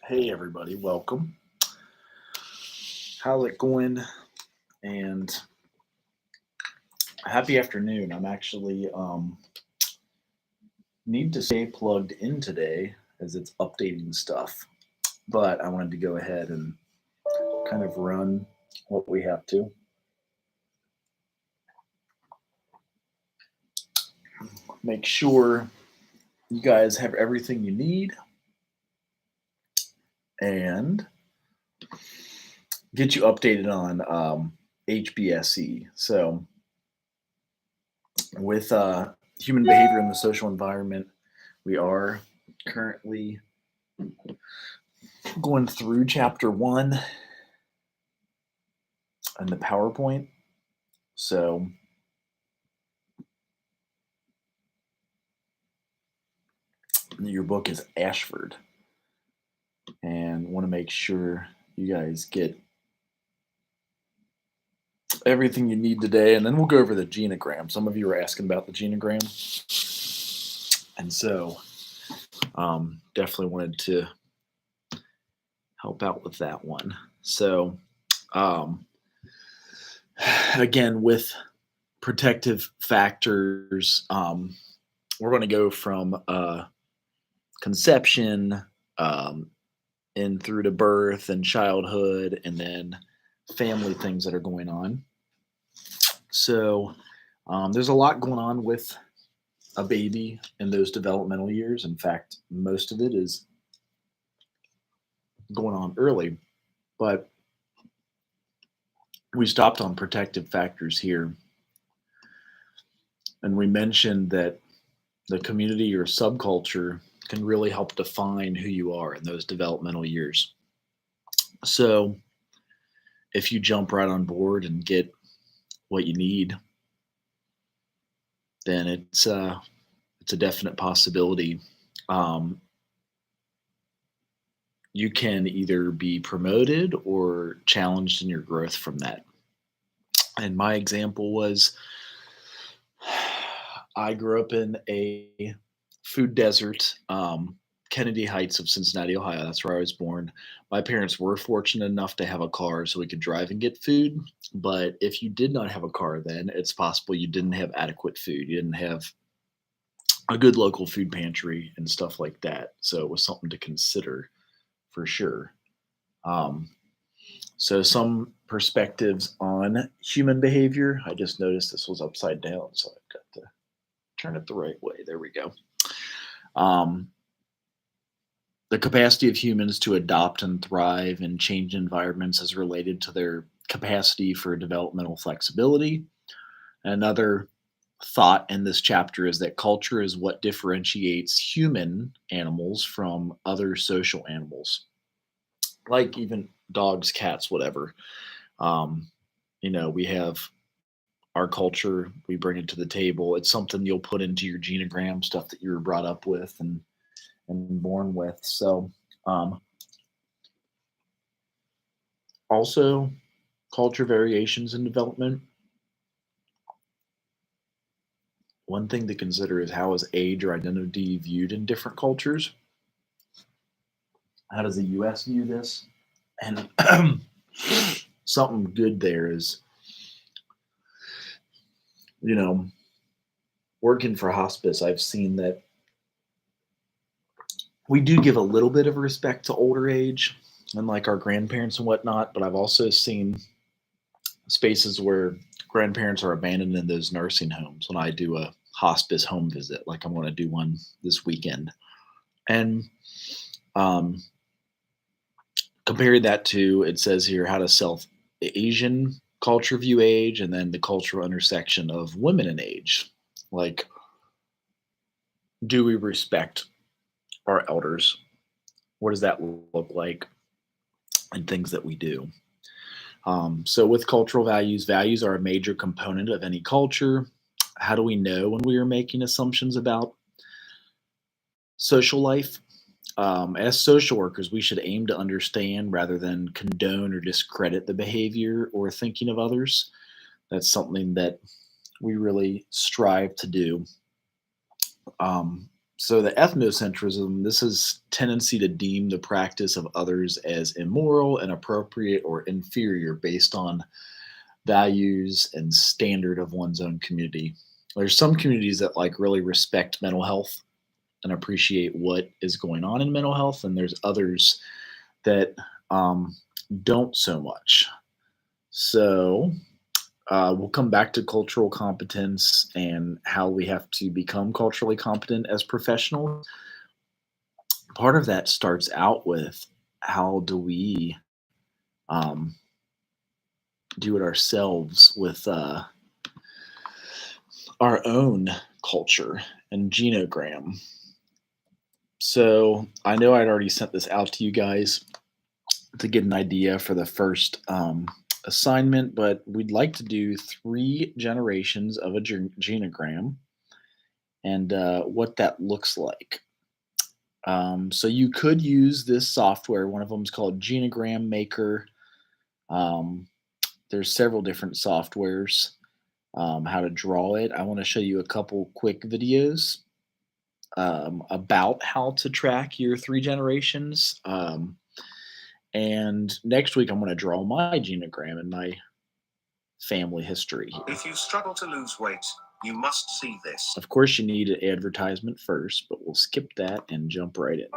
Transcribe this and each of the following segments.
Hey everybody, welcome. How's it going? And happy afternoon. I'm actually need to stay plugged in today as it's updating stuff. But I wanted to go ahead and kind of run what we have to. Make sure you guys have everything you need and get you updated on hbse. So with human behavior in the social environment, we are currently going through chapter 1 in the PowerPoint. So your book is Ashford, and want to make sure you guys get everything you need today, and then we'll go over the genogram. Some of you are asking about the genogram, and so definitely wanted to help out with that one. So again, with protective factors, we're going to go from conception and through to birth and childhood, and then family things that are going on. So there's a lot going on with a baby in those developmental years. In fact, most of it is going on early, but we stopped on protective factors here. And we mentioned that the community or subculture can really help define who you are in those developmental years. So if you jump right on board and get what you need, then it's a definite possibility. You can either be promoted or challenged in your growth from that. And my example was I grew up in a food desert, Kennedy Heights of Cincinnati, Ohio. That's where I was born. My parents were fortunate enough to have a car so we could drive and get food. But if you did not have a car, then it's possible you didn't have adequate food. You didn't have a good local food pantry and stuff like that. So it was something to consider for sure. So some perspectives on human behavior. I just noticed this was upside down, so I've got to turn it the right way. There we go. The capacity of humans to adopt and thrive in changed environments is related to their capacity for developmental flexibility. Another thought in this chapter is that culture is what differentiates human animals from other social animals, like even dogs, cats, whatever. We have our culture, we bring it to the table. It's something you'll put into your genogram, stuff that you were brought up with and born with. So also culture variations in development. One thing to consider is how is age or identity viewed in different cultures? How does the US view this? And something good there is, working for hospice, I've seen that we do give a little bit of respect to older age and like our grandparents and whatnot, but I've also seen spaces where grandparents are abandoned in those nursing homes when I do a hospice home visit, like I'm going to do one this weekend. And compare that to, it says here, how to Asian culture view age, and then the cultural intersection of women and age. Like, do we respect our elders? What does that look like? And things that we do. So with cultural values are a major component of any culture. How do we know when we are making assumptions about social life? As social workers, we should aim to understand rather than condone or discredit the behavior or thinking of others. That's something that we really strive to do. So the ethnocentrism, this is tendency to deem the practice of others as immoral, inappropriate, or inferior based on values and standard of one's own community. There's some communities that like really respect mental health and appreciate what is going on in mental health, and there's others that um, don't so much. So we'll come back to cultural competence and how we have to become culturally competent as professionals. Part of that starts out with how do we um, do it ourselves with our own culture and genogram. So I know I'd already sent this out to you guys to get an idea for the first assignment, but we'd like to do 3 generations of a genogram and what that looks like. So you could use this software. One of them is called Genogram Maker. Um, there's several different softwares how to draw it. I want to show you a couple quick videos about how to track your 3 generations. And next week, I'm going to draw my genogram and my family history here. If you struggle to lose weight, you must see this. Of course, you need an advertisement first, but we'll skip that and jump right in.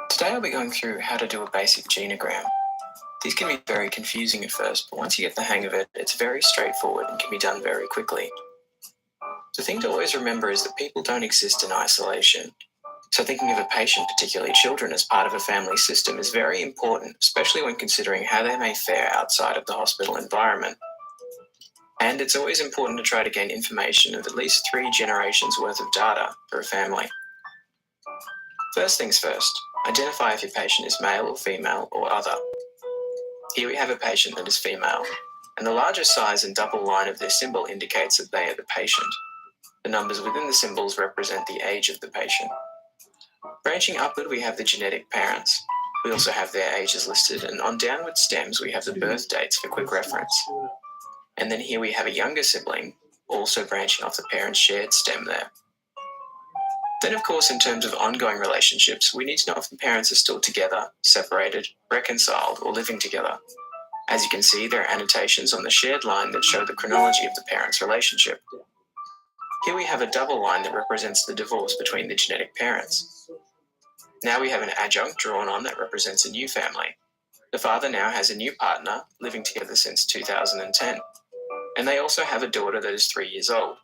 Today I'll be going through how to do a basic genogram. These can be very confusing at first, but once you get the hang of it, it's very straightforward and can be done very quickly. The thing to always remember is that people don't exist in isolation. So thinking of a patient, particularly children, as part of a family system is very important, especially when considering how they may fare outside of the hospital environment. And it's always important to try to gain information of at least 3 generations worth of data for a family. First things first, identify if your patient is male or female or other. Here we have a patient that is female, and the larger size and double line of their symbol indicates that they are the patient. The numbers within the symbols represent the age of the patient. Branching upward, we have the genetic parents. We also have their ages listed, and on downward stems, we have the birth dates for quick reference. And then here we have a younger sibling, also branching off the parents' shared stem there. Then, of course, in terms of ongoing relationships, we need to know if the parents are still together, separated, reconciled, or living together. As you can see, there are annotations on the shared line that show the chronology of the parents' relationship. Here we have a double line that represents the divorce between the genetic parents. Now we have an adjunct drawn on that represents a new family. The father now has a new partner, living together since 2010. And they also have a daughter that is 3 years old.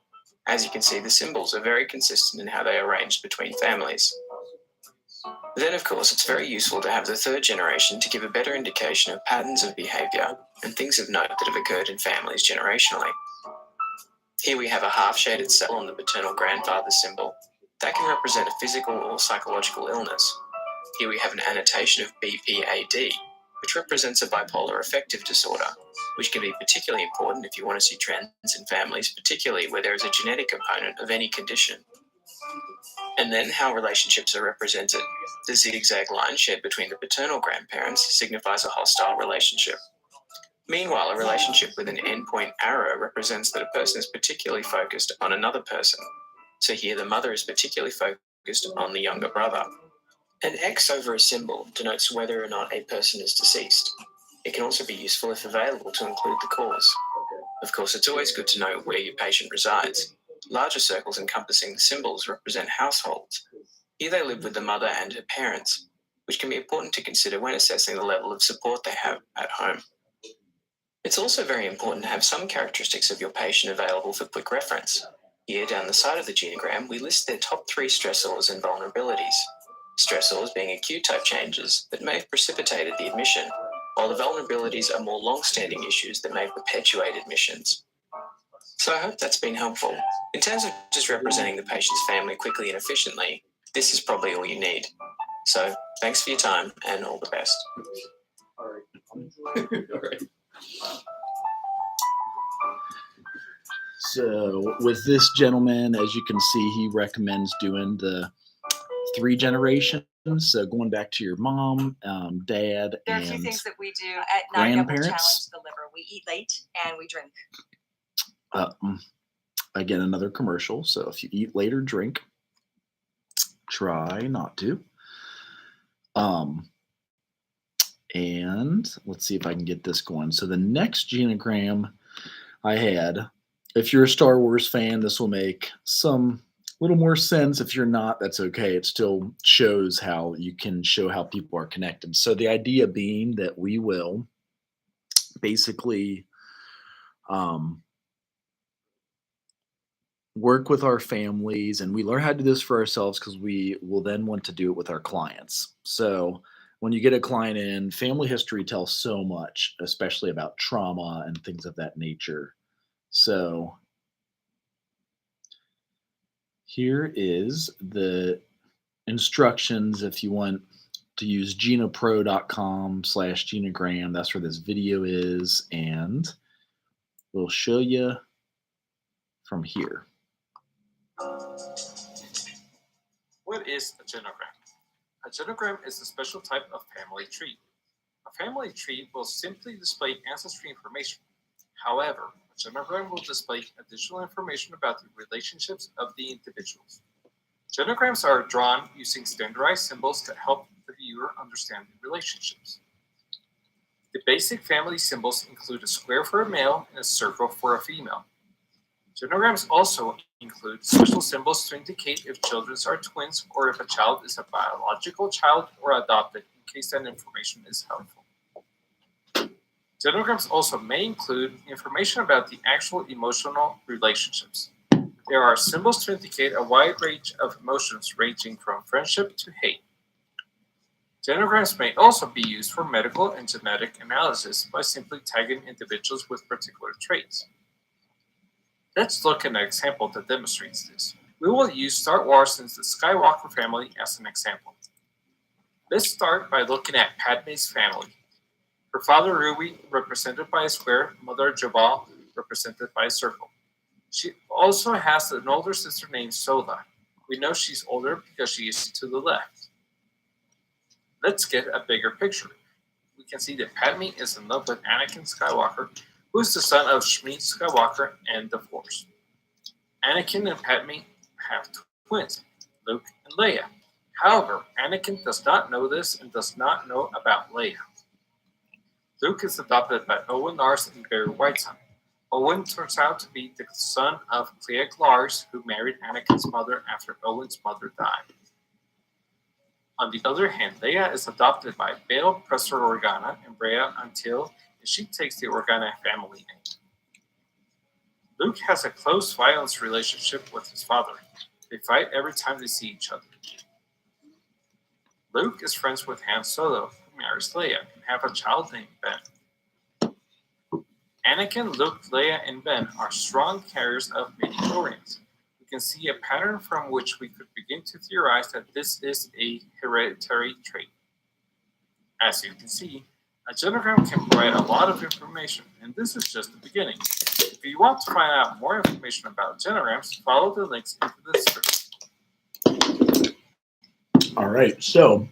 As you can see, the symbols are very consistent in how they are arranged between families. Then, of course, it's very useful to have the 3rd generation to give a better indication of patterns of behaviour and things of note that have occurred in families generationally. Here we have a half-shaded cell on the paternal grandfather symbol. That can represent a physical or psychological illness. Here we have an annotation of BPAD, which represents a bipolar affective disorder, which can be particularly important if you want to see trends in families, particularly where there is a genetic component of any condition. And then how relationships are represented. The zigzag line shared between the paternal grandparents signifies a hostile relationship. Meanwhile, a relationship with an endpoint arrow represents that a person is particularly focused on another person. So here the mother is particularly focused on the younger brother. An X over a symbol denotes whether or not a person is deceased. It can also be useful if available to include the cause. Of course, it's always good to know where your patient resides. Larger circles encompassing the symbols represent households. Here they live with the mother and her parents, which can be important to consider when assessing the level of support they have at home. It's also very important to have some characteristics of your patient available for quick reference. Here, down the side of the genogram, we list their top 3 stressors and vulnerabilities. Stressors being acute type changes that may have precipitated the admission, while the vulnerabilities are more long-standing issues that may perpetuate admissions. So I hope that's been helpful. In terms of just representing the patient's family quickly and efficiently, this is probably all you need. So thanks for your time and all the best. All right. So with this gentleman, as you can see, he recommends doing the 3 generations. So going back to your mom, dad, there are and 2 things that we do at night that will challenge grandparents. the liver. We eat late and we drink. Again, another commercial. So if you eat late or drink, try not to. And let's see if I can get this going. So the next genogram I had, if you're a Star Wars fan, this will make some little more sense. If you're not, that's okay. It still shows how you can show how people are connected. So the idea being that we will basically work with our families, and we learn how to do this for ourselves because we will then want to do it with our clients. So when you get a client in, family history tells so much, especially about trauma and things of that nature. So here is the instructions if you want to use genopro.com/genogram. That's where this video is, and we'll show you from here. What is a genogram? A genogram is a special type of family tree. A family tree will simply display ancestry information. However, a genogram will display additional information about the relationships of the individuals. Genograms are drawn using standardized symbols to help the viewer understand the relationships. The basic family symbols include a square for a male and a circle for a female. Genograms also include special symbols to indicate if children are twins or if a child is a biological child or adopted, in case that information is helpful. Genograms also may include information about the actual emotional relationships. There are symbols to indicate a wide range of emotions ranging from friendship to hate. Genograms may also be used for medical and genetic analysis by simply tagging individuals with particular traits. Let's look at an example that demonstrates this. We will use Star Wars and the Skywalker family as an example. Let's start by looking at Padme's family. Her father Rui, represented by a square, mother Jabal, represented by a circle. She also has an older sister named Sola. We know she's older because she is to the left. Let's get a bigger picture. We can see that Padme is in love with Anakin Skywalker, who is the son of Shmi Skywalker and the Force. Anakin and Padme have twins, Luke and Leia. However, Anakin does not know this and does not know about Leia. Luke is adopted by Owen Lars and Barry Whiteson. Owen turns out to be the son of Clea Lars, who married Anakin's mother after Owen's mother died. On the other hand, Leia is adopted by Bail Presser Organa and Brea Until, and she takes the Organa family name. Luke has a close violence relationship with his father. They fight every time they see each other. Luke is friends with Han Solo, who marries Leia, and have a child named Ben. Anakin, Luke, Leia, and Ben are strong carriers of midi-chlorians. We can see a pattern from which we could begin to theorize that this is a hereditary trait. As you can see, a genogram can provide a lot of information, and this is just the beginning. If you want to find out more information about genograms, follow the links into the description. All right, so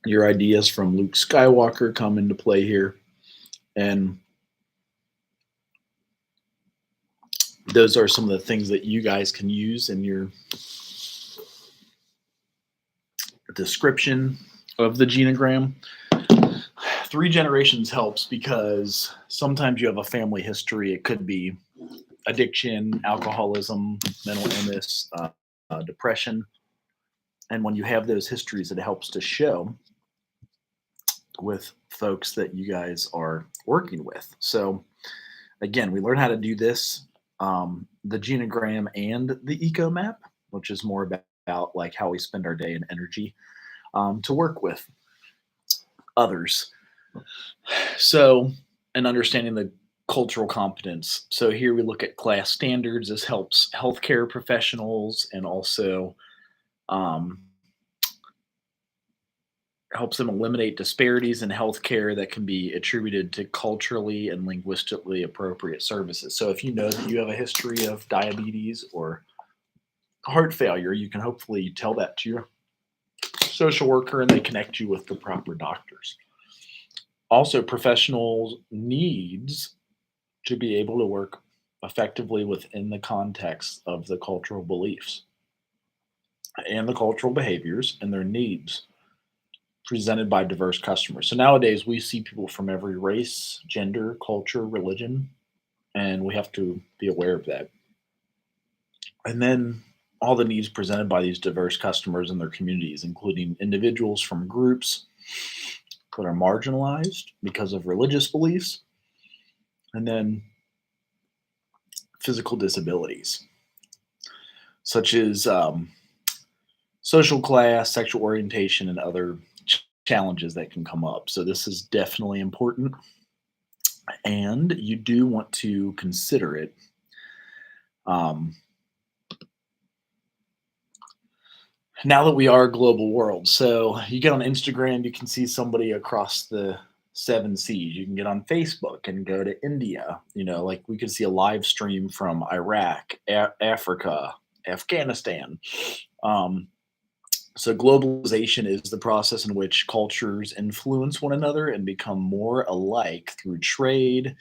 your ideas from Luke Skywalker come into play here, and those are some of the things that you guys can use in your description of the genogram. 3 generations helps because sometimes you have a family history. It could be addiction, alcoholism, mental illness, depression. And when you have those histories, it helps to show with folks that you guys are working with. So again, we learn how to do this, the genogram and the eco map, which is more about like how we spend our day and energy to work with others. So, and understanding the cultural competence. So here we look at class standards. This helps healthcare professionals and also helps them eliminate disparities in healthcare that can be attributed to culturally and linguistically appropriate services. So if you know that you have a history of diabetes or heart failure, you can hopefully tell that to your social worker and they connect you with the proper doctors. Also, professionals needs to be able to work effectively within the context of the cultural beliefs and the cultural behaviors and their needs presented by diverse customers. So nowadays we see people from every race, gender, culture, religion, and we have to be aware of that. And then all the needs presented by these diverse customers and their communities, including individuals from groups that are marginalized because of religious beliefs, and then physical disabilities, such as social class, sexual orientation, and other challenges that can come up. So, this is definitely important, and you do want to consider it. Um, Now that we are a global world, so you get on Instagram, you can see somebody across the seven seas. You can get on Facebook and go to India. Like we could see a live stream from Iraq, Africa, Afghanistan. Um, so globalization is the process in which cultures influence one another and become more alike through trade,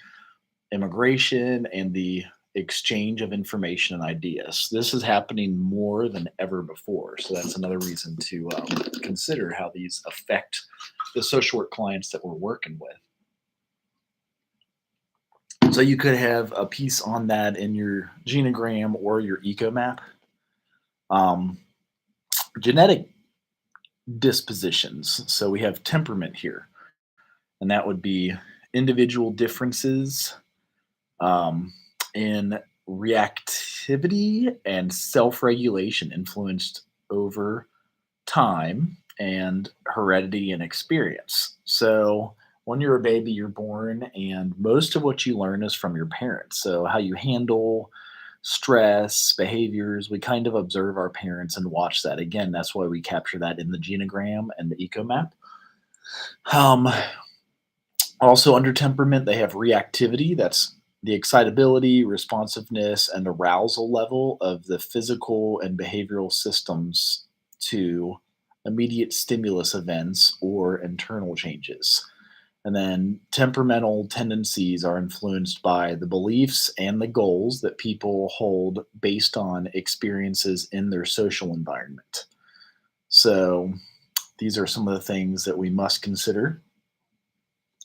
immigration, and the exchange of information and ideas. This is happening more than ever before. So that's another reason to consider how these affect the social work clients that we're working with. So you could have a piece on that in your genogram or your eco map. Genetic dispositions. So we have temperament here, and that would be individual differences in reactivity and self-regulation influenced over time and heredity and experience. So when you're a baby, you're born, and most of what you learn is from your parents. So how you handle stress, behaviors, we kind of observe our parents and watch that. Again, that's why we capture that in the genogram and the eco map. Also, under temperament, they have reactivity. That's the excitability, responsiveness, and arousal level of the physical and behavioral systems to immediate stimulus events or internal changes. And then temperamental tendencies are influenced by the beliefs and the goals that people hold based on experiences in their social environment. So, these are some of the things that we must consider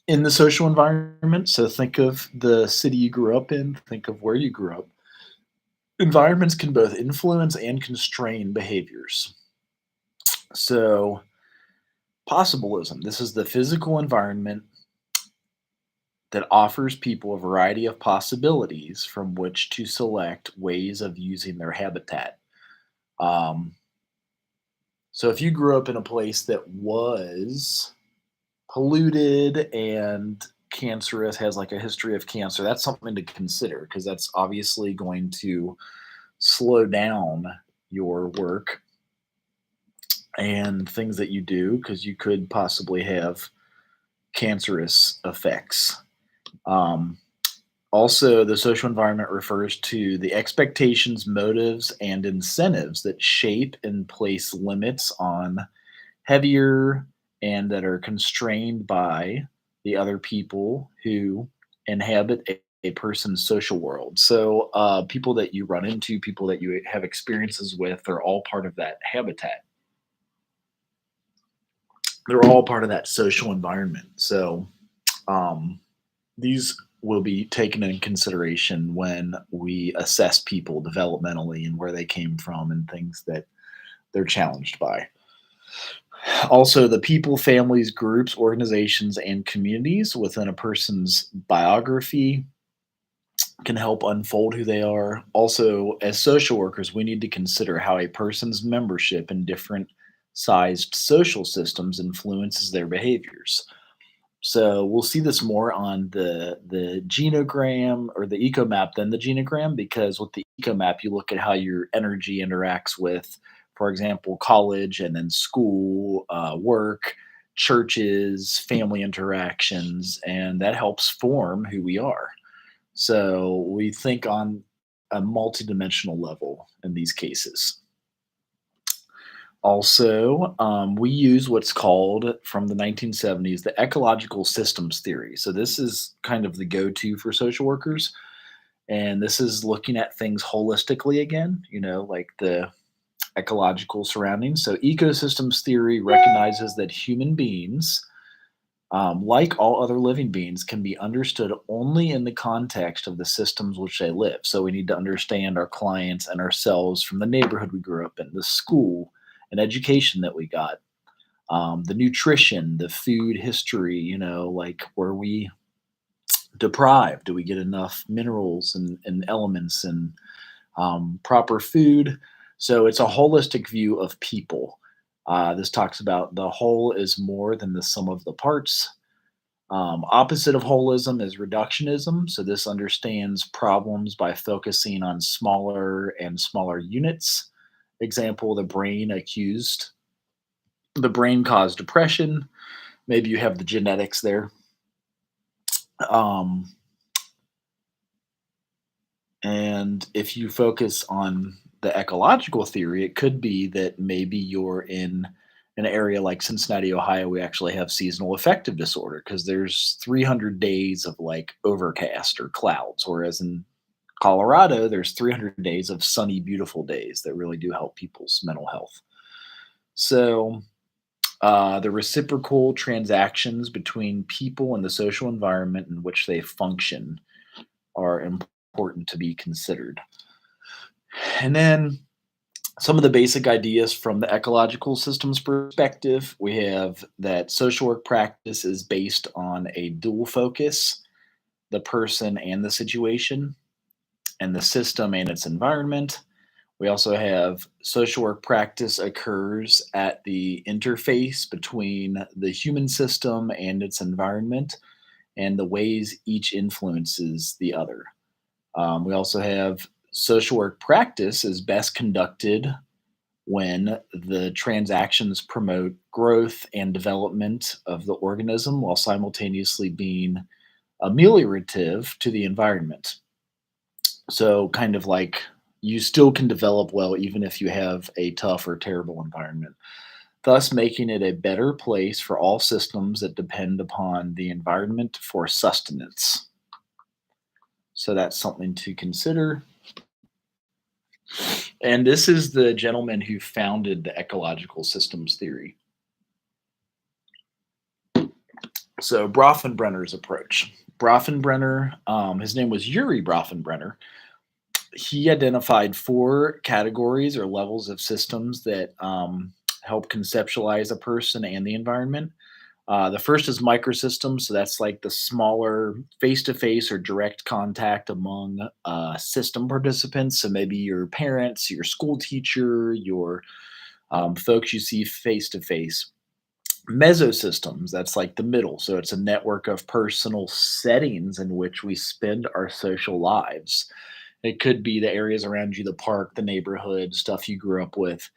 in the social environment. So think of the city you grew up in, think of where you grew up. Environments can both influence and constrain behaviors. So, possibilism, this is the physical environment that offers people a variety of possibilities from which to select ways of using their habitat. Um, so, if you grew up in a place that was polluted and cancerous, has like a history of cancer, that's something to consider because that's obviously going to slow down your work and things that you do because you could possibly have cancerous effects. Um, Also, the social environment refers to the expectations, motives, and incentives that shape and place limits on heavier and that are constrained by the other people who inhabit a person's social world. So, people that you run into, people that you have experiences with, are all part of that habitat. They're all part of that social environment. So, um, these will be taken in consideration when we assess people developmentally and where they came from and things that they're challenged by. Also, the people, families, groups, organizations, and communities within a person's biography can help unfold who they are. Also, as social workers, we need to consider how a person's membership in different sized social systems influences their behaviors. So we'll see this more on the genogram or the eco map than the genogram, because with the eco map, you look at how your energy interacts with, for example, college and then school, work, churches, family interactions, and that helps form who we are. So we think on a multidimensional level in these cases. Also, we use what's called from the 1970s the ecological systems theory. So this is kind of the go-to for social workers. And this is looking at things holistically again, like the ecological surroundings. So, ecosystems theory recognizes that human beings, like all other living beings, can be understood only in the context of the systems which they live. So, we need to understand our clients and ourselves from the neighborhood we grew up in, the school and education that we got, the nutrition, the food history, like were we deprived? Do we get enough minerals and elements and proper food? So it's a holistic view of people. This talks about the whole is more than the sum of the parts. Opposite of holism is reductionism. So this understands problems by focusing on smaller and smaller units. Example, the brain caused depression. Maybe you have the genetics there. Um, and if you focus on the ecological theory, it could be that maybe you're in an area like Cincinnati, Ohio. We actually have seasonal affective disorder because there's 300 days of like overcast or clouds, whereas in Colorado, there's 300 days of sunny, beautiful days that really do help people's mental health. So, the reciprocal transactions between people and the social environment in which they function are important to be considered. And then some of the basic ideas from the ecological systems perspective, we have that social work practice is based on a dual focus, the person and the situation, and the system and its environment. We also have social work practice occurs at the interface between the human system and its environment and the ways each influences the other. We also have social work practice is best conducted when the transactions promote growth and development of the organism while simultaneously being ameliorative to the environment. So, kind of like you still can develop well even if you have a tough or terrible environment, thus making it a better place for all systems that depend upon the environment for sustenance. So, that's something to consider. And this is the gentleman who founded the ecological systems theory. So, Brofenbrenner's approach. Brofenbrenner, his name was Yuri Brofenbrenner. He identified four categories or levels of systems that help conceptualize a person and the environment. The first is microsystems, so that's like the smaller face-to-face or direct contact among system participants. So maybe your parents, your school teacher, your folks you see face-to-face. Mesosystems, that's like the middle. So it's a network of personal settings in which we spend our social lives. It could be the areas around you, the park, the neighborhood, stuff you grew up with.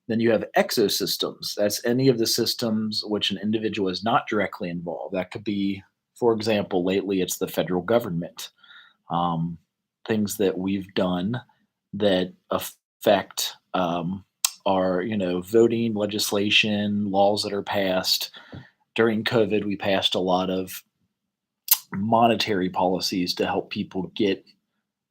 Then you have exosystems. That's any of the systems which an individual is not directly involved. That could be, for example, lately it's the federal government. Um, Things that we've done that affect our, voting, legislation, laws that are passed. During COVID, we passed a lot of monetary policies to help people get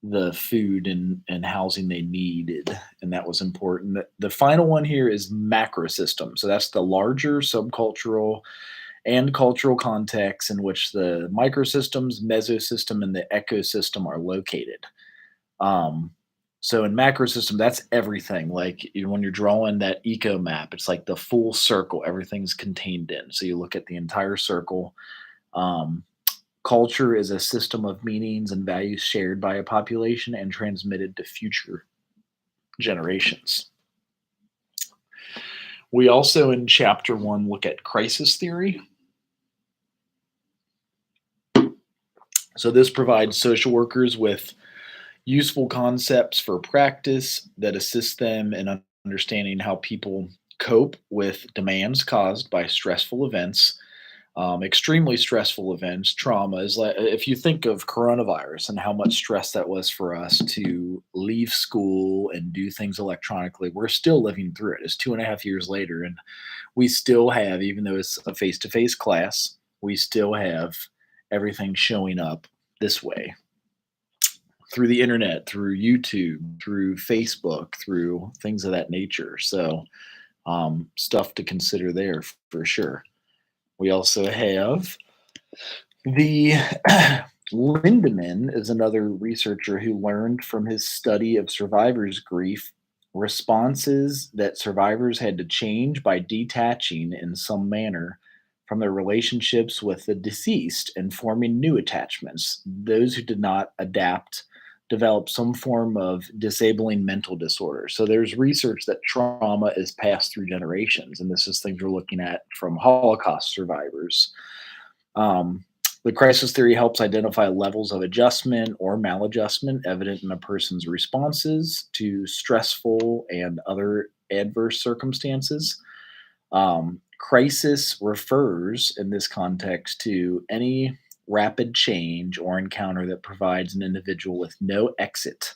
the food and housing they needed, and that was important. The final one here is macro system. So that's the larger subcultural and cultural context in which the microsystems, mesosystem, and the ecosystem are located. Um, so in macro system, that's everything. Like when you're drawing that eco map, it's like the full circle. Everything's contained in. So you look at the entire circle. Um, Culture is a system of meanings and values shared by a population and transmitted to future generations. We also, in chapter 1, look at crisis theory. So, this provides social workers with useful concepts for practice that assist them in understanding how people cope with demands caused by stressful events. Extremely stressful events, trauma is like if you think of coronavirus and how much stress that was for us to leave school and do things electronically, we're still living through it. It's 2.5 years later, and we still have, even though it's a face to face class, we still have everything showing up this way. through the internet, through YouTube, through Facebook, through things of that nature. So stuff to consider there for sure. We also have the Lindemann is another researcher who learned from his study of survivors' grief responses that survivors had to change by detaching in some manner from their relationships with the deceased and forming new attachments. Those who did not adapt developed some form of disabling mental disorder. So there's research that trauma is passed through generations, and this is things we're looking at from Holocaust survivors. The crisis theory helps identify levels of adjustment or maladjustment evident in a person's responses to stressful and other adverse circumstances. Crisis refers in this context to any rapid change or encounter that provides an individual with no exit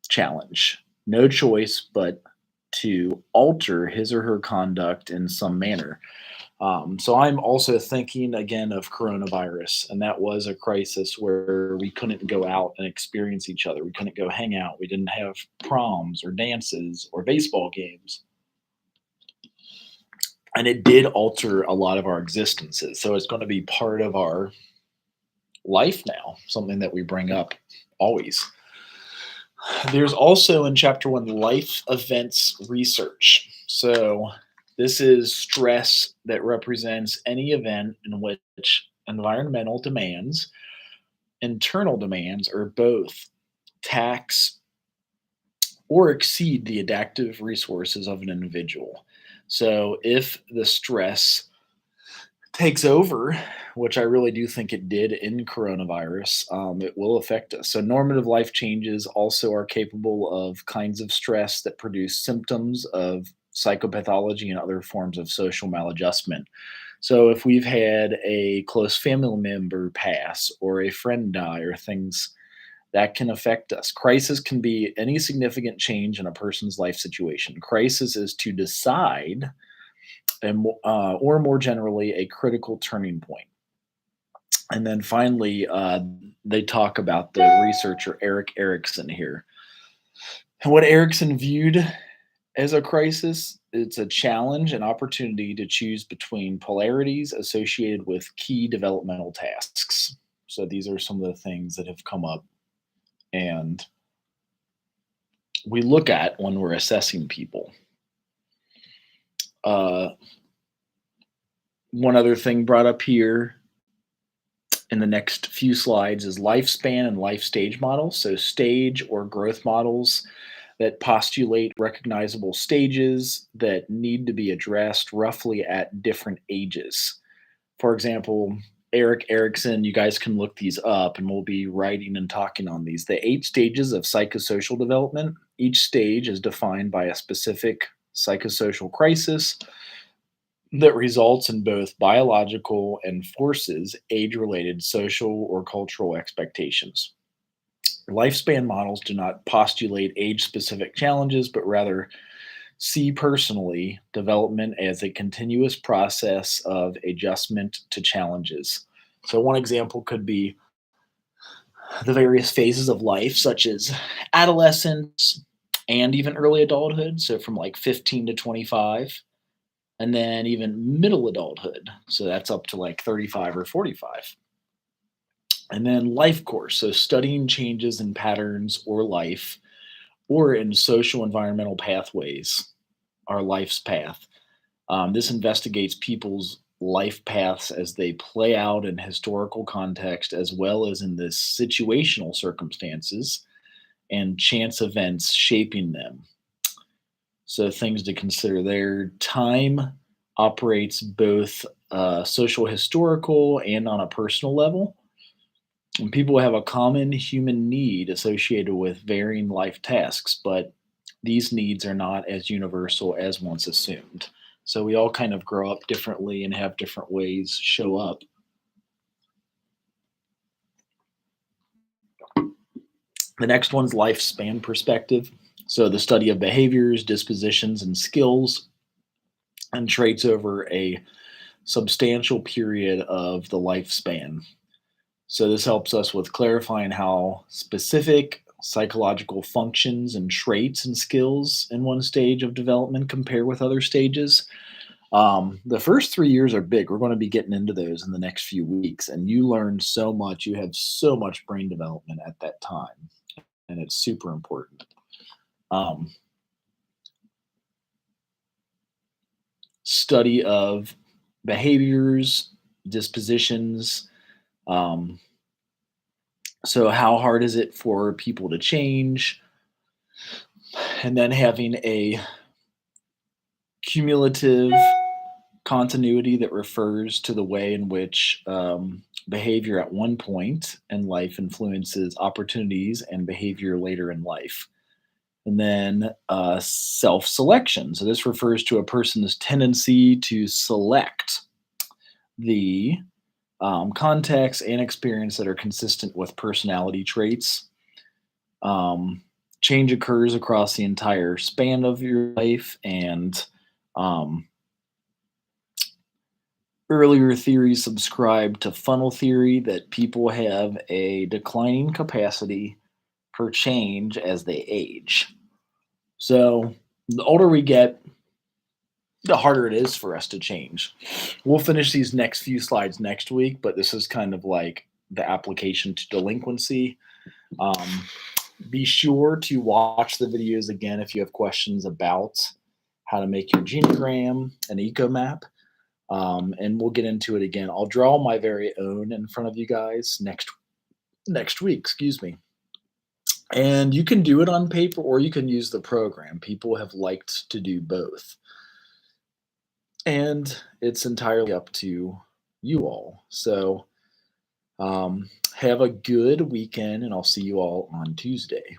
challenge, no choice but to alter his or her conduct in some manner. So I'm also thinking again of coronavirus, and that was a crisis where we couldn't go out and experience each other. We couldn't go hang out. We didn't have proms or dances or baseball games. And it did alter a lot of our existences. So it's going to be part of our life now, something that we bring up always. There's also in chapter 1 life events research. So this is stress that represents any event in which environmental demands, internal demands, or both tax or exceed the adaptive resources of an individual. So if the stress takes over, which I really do think it did in coronavirus, it will affect us. So normative life changes also are capable of kinds of stress that produce symptoms of psychopathology and other forms of social maladjustment. So if we've had a close family member pass or a friend die or things that can affect us. Crisis can be any significant change in a person's life situation. Crisis is to decide or more generally, a critical turning point. And then finally, they talk about the researcher Erik Erikson here. And what Erikson viewed as a crisis, it's a challenge and opportunity to choose between polarities associated with key developmental tasks. So these are some of the things that have come up and we look at when we're assessing people. One other thing brought up here in the next few slides is lifespan and life stage models. So stage or growth models that postulate recognizable stages that need to be addressed roughly at different ages. For example, Erik Erikson, you guys can look these up and we'll be writing and talking on these. The 8 stages of psychosocial development, each stage is defined by a specific psychosocial crisis that results in both biological and forces age-related social or cultural expectations. Lifespan models do not postulate age-specific challenges, but rather see personally development as a continuous process of adjustment to challenges. So one example could be the various phases of life, such as adolescence and even early adulthood, so from like 15 to 25. And then even middle adulthood. So that's up to like 35 or 45. And then life course. So studying changes in patterns or life or in social environmental pathways, our life's path. This investigates people's life paths as they play out in historical context as well as in the situational circumstances and chance events shaping them. So things to consider there. Time operates both social historical and on a personal level. And people have a common human need associated with varying life tasks, but these needs are not as universal as once assumed. So we all kind of grow up differently and have different ways show up. The next one's lifespan perspective. So the study of behaviors, dispositions, and skills and traits over a substantial period of the lifespan. So this helps us with clarifying how specific psychological functions and traits and skills in one stage of development compare with other stages. The first 3 years are big. We're going to be getting into those in the next few weeks, and you learn so much. You have so much brain development at that time, and it's super important. Study of behaviors, dispositions. So how hard is it for people to change? And then having a cumulative continuity that refers to the way in which behavior at one point in life influences opportunities and behavior later in life. And then self-selection. So this refers to a person's tendency to select the context and experience that are consistent with personality traits. Change occurs across the entire span of your life, and earlier theories subscribe to funnel theory that people have a declining capacity for change as they age. So the older we get, the harder it is for us to change. We'll finish these next few slides next week, but this is kind of like the application to delinquency. Be sure to watch the videos again if you have questions about how to make your genogram and eco map. And we'll get into it again. I'll draw my very own in front of you guys next week, excuse me. And you can do it on paper or you can use the program. People have liked to do both. And it's entirely up to you all. So have a good weekend, and I'll see you all on Tuesday.